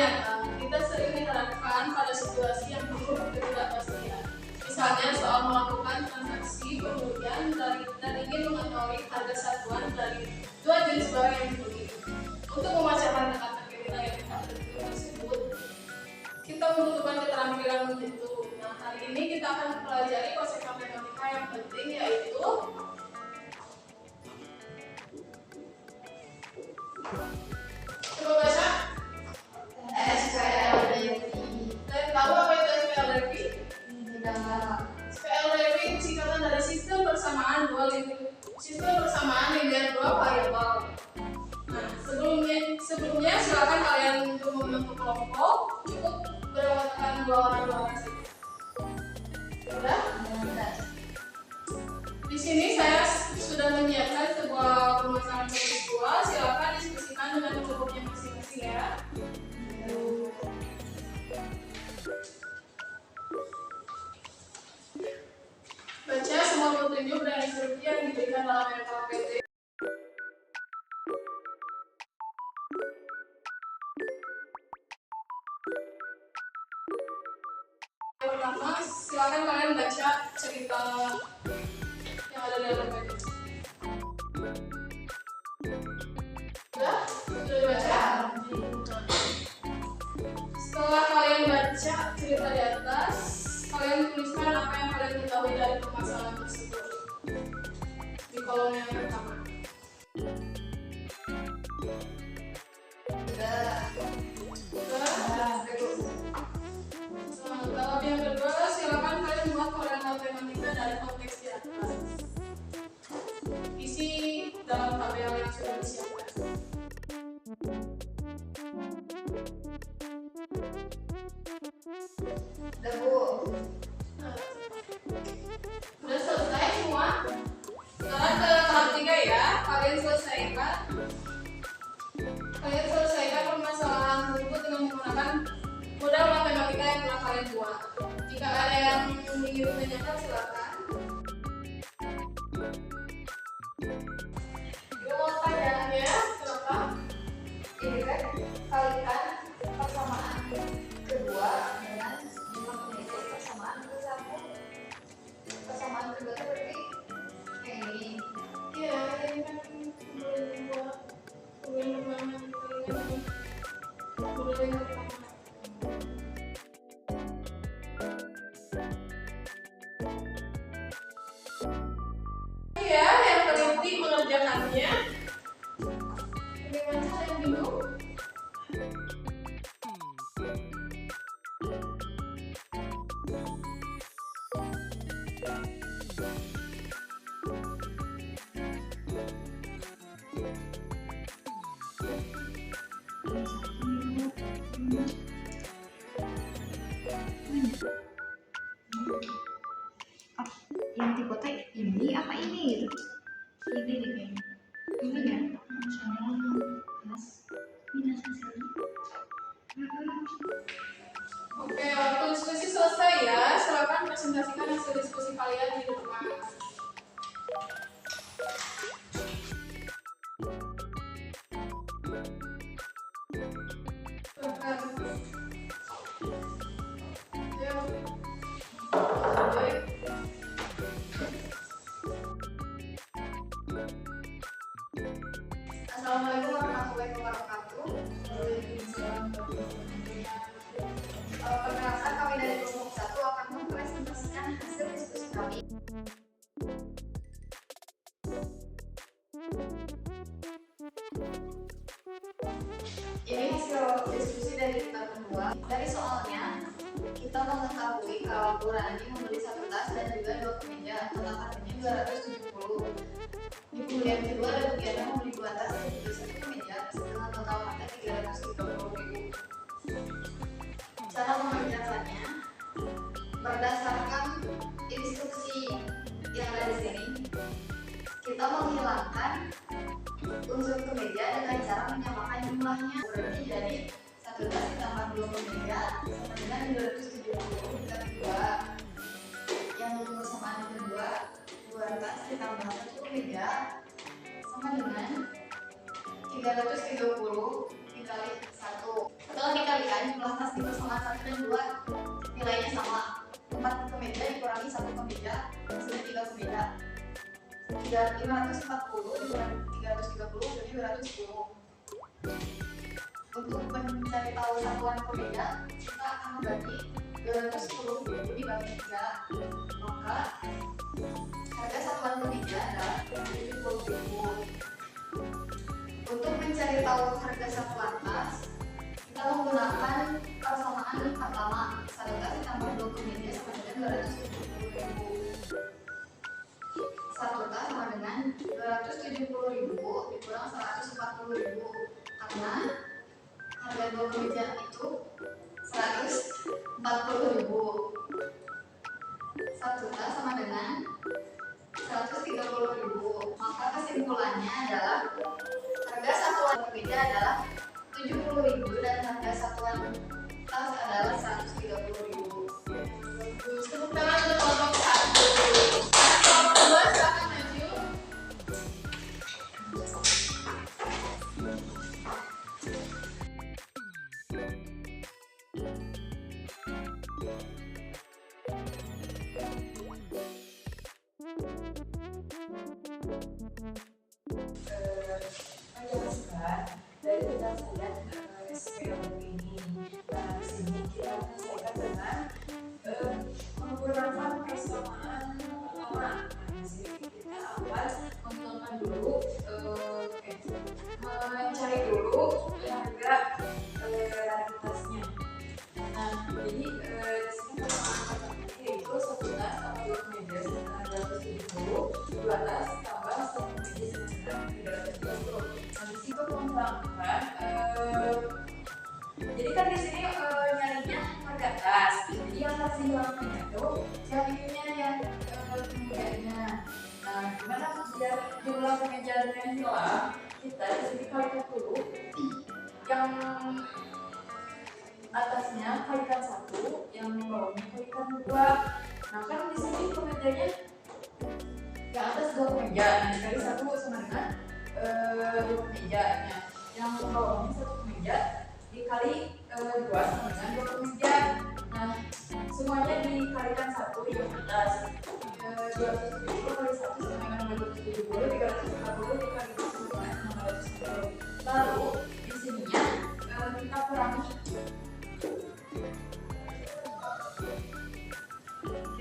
nyata, kita sering dihadapkan pada situasi yang penuh ketidakpastian. Misalnya soal melakukan transaksi, kemudian dan ingin mengetahui harga satuan dari dua jenis barang yang dibeli. Untuk memecahkan teka-teki nilai yang tidak tentu tersebut, kita membutuhkan keterampilan menghitung. Nah, hari ini kita akan mempelajari konsep matematika yang penting, yaitu coba baca SPLDV. Kalian tahu apa itu SPLDV? Tidak. SPLDV singkatan dari sistem persamaan linier dua variabel. Nah, sebelumnya silakan kalian untuk membentuk kelompok, cukup berangkatkan dua orang saja. Sudah? Di sini saya sudah menyiapkan sebuah permasalahan visual. Silakan diskusikan dengan kelompoknya masing-masing ya. Baca semua petunjuk dan instruksi yang diberikan dalam LKPD. Yang pertama, silakan kalian baca cerita yang ada di LKPD. Sudah dibaca? Setelah kalian baca cerita di atas, kalian tuliskan apa yang kalian ketahui dari permasalahan tersebut di kolom yang pertama. Tahap yang kedua, silakan kalian buat koran matematika dari konteks di atas. Isi dalam tabel yang sudah disiapkan. Udah selesai semua? Sekarang ke tahap 3 ya. Kalian selesaikan permasalahan tersebut dengan menggunakan modal matematika yang telah kalian buat. Jika ada yang ingin ditanyakan, silakan. Pertanyaannya berapa? Ini kan kalikan persamaan kedua dengan jumlah penelitian persamaan ke satu. Persamaan kedua itu berarti kayak ini. Iya, ini kan iya, yang teliti mengerjakannya. Bagaimana yang bingung? Yang tipe T ini apa ini gitu? Ini nih kayaknya. Ini kan minus hasilnya. Oke, waktu diskusi selesai ya. Silakan presentasikan hasil diskusi kalian di depan. Assalamualaikum warahmatullahi wabarakatuh. Perkenalkan, kami dari kelompok 1 akan mempresentasikan hasil diskusi kami. Ini hasil diskusi dari kita kedua. Dari soalnya, kita mengetahui kalau Bu Rani membeli satu tas dan juga 2 kemeja, total harganya 270. Di kemudian kedua ada Bu Giana membeli 2 tas dan juga 1 kemeja dengan total harga 330.000. Cara mengerjakannya berdasarkan instruksi yang ada di sini, kita menghilangkan unsur kemeja dengan cara menyamakan jumlahnya. Berarti jadi 1 tas ditambah 2 kemeja sama dengan 270 dikali 2. Yang untuk persamaan kedua, 2 tas ditambah 1 kemeja sama dengan 330 dikali 1. Setelah dikalikan 540 dikurangi 330 jadi 210. Untuk mencari tahu satuan perbeda, kita akan membagi 210 dibagi 3, maka harga satuan perbeda adalah 70.000. Untuk mencari tahu harga satu atas, kita menggunakan persamaan pertama, satu tas ditambah 2 kemeja sama dengan 270.000. Satu tas sama dengan 270.000 dikurang 140.000, karena harga 2 kemeja itu 140.000. Satu tas sama dengan 130.000. Maka kesimpulannya adalah harga satuan kemeja adalah 70.000 dan harga satuan tas adalah 130.000. Tepuk tangan untuk kelompok 1. Kelompok 2 silakan maju. Menjelaskan dari penjelasan SPO ini. Nah, di sini kita menyelesaikan dengan menggunakan persamaan pertama. Nah, di sini kita awal menggunakan dulu mencari dulu harga raritasnya. Nah, jadi di sini persamaan pertama yaitu 1 tas tambah 2 kemeja dengan 270, 2 tas tambah 1 kemeja dengan 330. Nah, di situ menggunakan jadi kan di sini nyarinya harga tas. Jadi yang harus dihilangkannya itu yang ininya yang kemejanya. Nah, gimana biar jumlah kemejanya hilang? Kita di sini kalikan dulu yang atasnya kalikan 1, yang bawahnya kalikan 2. Nah, kan di sini kemejanya yang atas 2 kemeja, nah dikali 1 sama dengan 2 kemeja. Nah, yang bawahnya 1 kemeja dikali 2 sama dengan 2 kemeja. Nah, semuanya dikalikan 1 yang atas. 270 kali 1 sama dengan 270, 340 dikali 2 sama dengan 610. Lalu di sininya kita kurangi.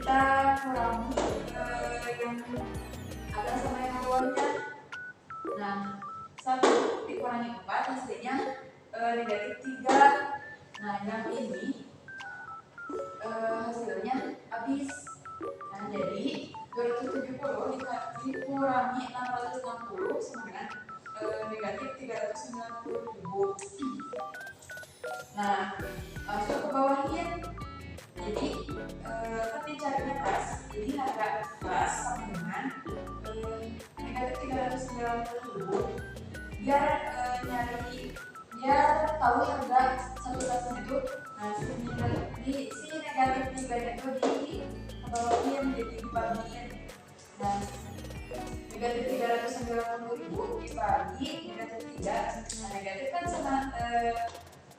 Kita kurangi yang atas sama yang bawahnya. Nah, 1 dikurangi 4 hasilnya negatif 3. Nah, yang ini hasilnya habis. Nah, jadi 270 dikurangi 660 sama dengan negatif 390.000. Nah, langsung ke bawahin. Jadi kan dicarinya tas, jadi harga tas sama dengan negatif 390.000. Biar biar tahu harga satu tasnya itu. Nah, di sini negatif 3 itu dibawahin, jadi dibagiin. Nah, negatif 390.000 dibagi negatif 3. Nah, negatif kan sama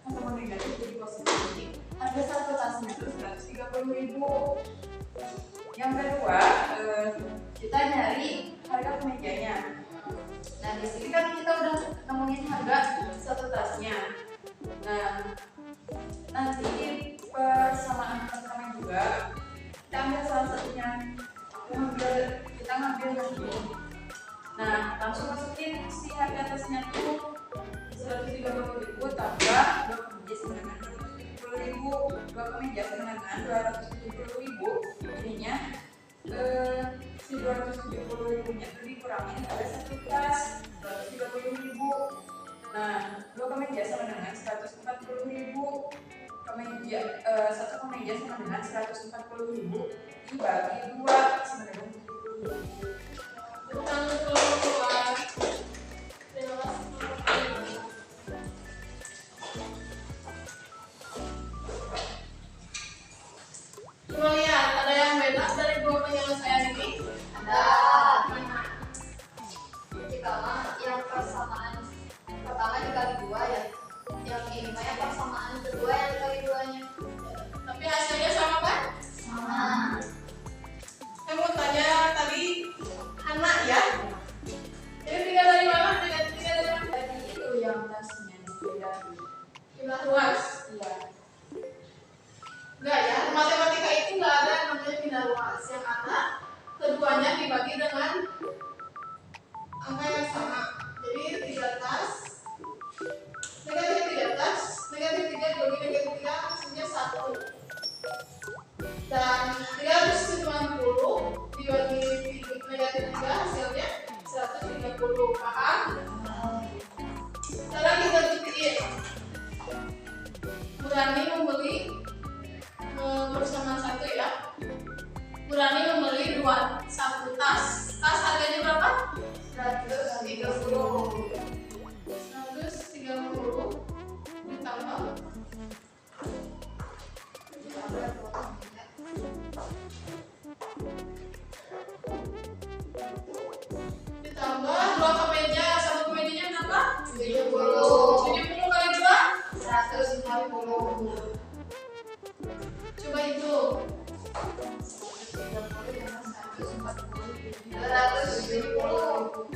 ketemu negatif jadi positif. Harga satu tasnya itu 130.000. Yang kedua, kita nyari harga kemejanya. Nah, di sini kan kita udah nemuin harga satu tasnya. Nah, nanti persamaan pertama juga kita ambil salah satunya. Kita ngambil yang ini. Nah, langsung masukin si harga tasnya itu 130.000 tambah 2 kemeja sama dengan 270.000. 2 kemeja sama dengan 270.000. Ininya si 270.000 nya itu dikurangin pada satu tas 130.000. Nah, 2 kemeja sama dengan 140.000. Satu kemeja sama dengan 140.000 dibagi 2 sama dengan 70.000. Bukan keluar. Terima kasih. Coba lihat, ada yang beda dari 2 penyelesaian ini? Ada. Pertama, yang persamaan pertama dikali 2 ya. Yang ini mah yang persamaan kedua yang dikali 2-nya. Tapi hasilnya sama kan? Sama. Saya mau tanya tadi Hana ya, 30. Paham? Sekarang kita buktiin. Murani membeli bersama satu ya. Murani membeli satu tas. Tas harganya berapa? 130. 130 ditambah dua kemeja. Satu kemejanya berapa? 70. 70 kali 2? 150. Coba itu. 270.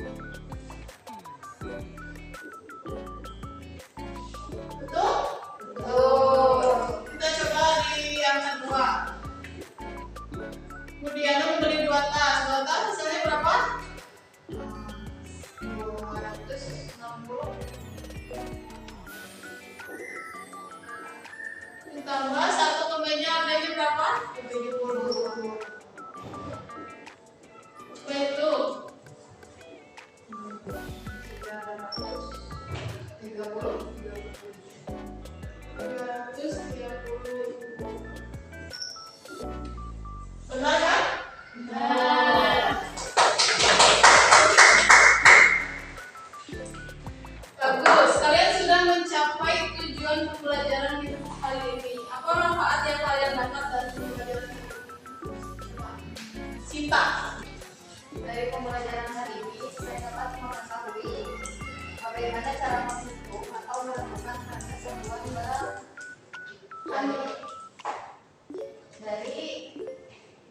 Betul? Betul. Kita coba di yang kedua. Mudiana membeli 2 tas. 2 tas hasilnya berapa? 260. Ditambah satu kemeja harganya berapa? 70. Coba itu. 330. 230. Benar kan? Benar. Bagus. Kalian sudah mencapai tujuan pembelajaran di kali ini. Apa manfaat yang kalian dapat dari pembelajaran ini? Cinta. Dari pembelajaran hari ini, saya dapat mengetahui bagaimana cara menghitung atau melakukan kesatuan barang dari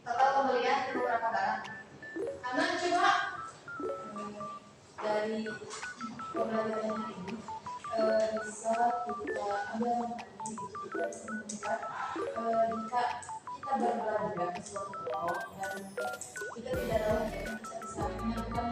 total pembelian beberapa barang. Anak coba. Dari pembelajaran hari ini bisa kita ambil manfaatnya gitu. Kita bisa melihat jika kita berbelanja ke suatu toko dan kita tidak tahu, kita bisa menyatukan